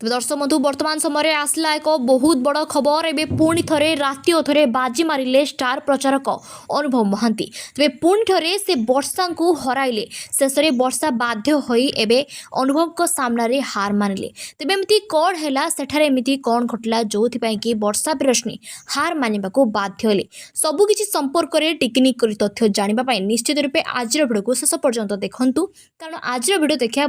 तेज दर्शक बंधु वर्तमान समय आसला एक बहुत बड़ खबर एवं पुणी थे राति अधरे बाजी मारे स्टार प्रचारक अनुभव महांती तेज पुणी थे से वर्षा को हराइले शेष में वर्षा बाध्य होई एवं अनुभव सामने हार मानिले तेज एमती कौन है सेठारे कौन घटला जो कि वर्षा प्रियदर्शिनी हार मानवा को बाध्य हेले सबकि संपर्क में टिकनिक तथ्य जानापी निश्चित रूपे आज भिडियो को शेष पर्यंत देखु कारण आज भिडियो देखा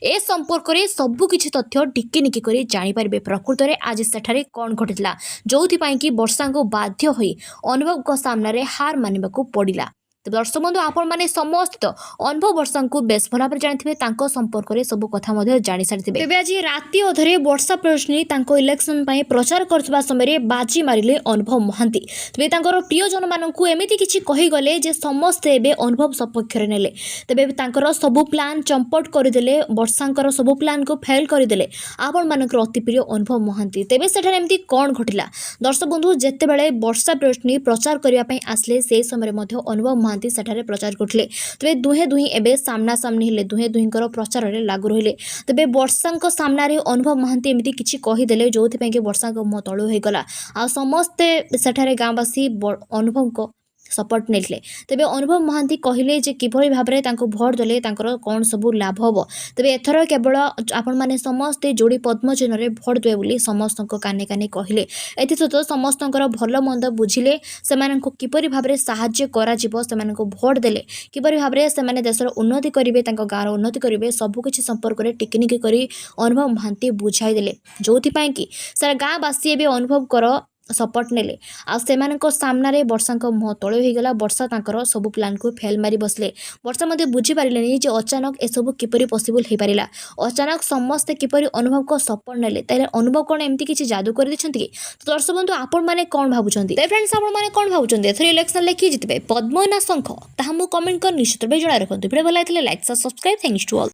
ए संपर्क में सबकि तथ्य टिकनिक जापर प्रकृत में आज सेठारे कौन घटिला जो कि वर्षा को बाध्य होई अनुभव सामने हार मानवा को पड़ा। तेज दर्शक बंधु आपण मैंने समस्त अनुभव वर्षा को बेस भल भाव जानी संपर्क में सब कथा जानी सारी तेज आज राति अधरे वर्षा प्रियदर्शिनी इलेक्शन प्रचार करथिबा समय बाजी मारिले अनुभव महांती तेज प्रियजन मानू एमती किसी कहीगले जे समस्ते एवं अनुभव सपक्ष नेले तेज सबू प्लान चंपट करदे वर्षांकर सबू प्लान को फेल करदे आपण मानक अति प्रिय अनुभव महांती तेज सेठारे एमती कौन घटिला दर्शक बंधु जितेबाला वर्षा प्रियदर्शिनी प्रचार करने आसले से समय अनुभव महांती सेठारे प्रचार करथिले तबे दुहे एबे सामना सामनी हेले दुहेकर प्रचार रे लागू रहिले तबे वर्षा सामने अनुभव महांती एमती किछि कहीदेले जो कि वर्षा मुह तलु हो गला आ समस्ते सेठारे गाँवासी अनुभव सपोर्ट नेले तेबे अनुभव महांती कहले जे किभଳି भाबरे तांको भोट देले तांकर कोन सबु लाभ होबो तेबे एथर केवल आपण माने समस्ते जोड़ी पद्मचिन्ह रे भोट देबे बोली समस्त काने काने कहले एथिसत समस्तंकर भल मंद बुझिले सेमानंको किपरि भाबरे सहाय्य करा जिवो सेमानंको भोट देले किपरि भाबरे सेमाने देशर उन्नति करिवे तांको गाँर उन्नति करिवे सबु किछि संपर्क रे टिकनिक करी अनुभव महांती बुझाई देले जोथि पई कि सारा गाँवासी एबे अनुभव कर सपोर्ट नेले आ सेमानक सामने वर्षा मुह तल हो गला वर्षा तांकर सब प्लान को फेल मारी बसले वर्षा मध्य बुझी पारे जे अचानक एसबू किपरि पॉसिबल हो पारा अचानक समस्ते किपरि अनुभव को सपोर्ट नेले तेरे अनुभव कौन एमती किसी जादू कर कि तो दर्शक बंधु आपण मैंने कौन भावुंट फ्रेंड्स आपण मैंने कौन भावुंट एथर इलेक्शन ले किए जितबे पद्म ना शंख ताहा मु कमेंट कर निश्चित रूपे जणा रखु वीडियो भल like subscribe thanks to all.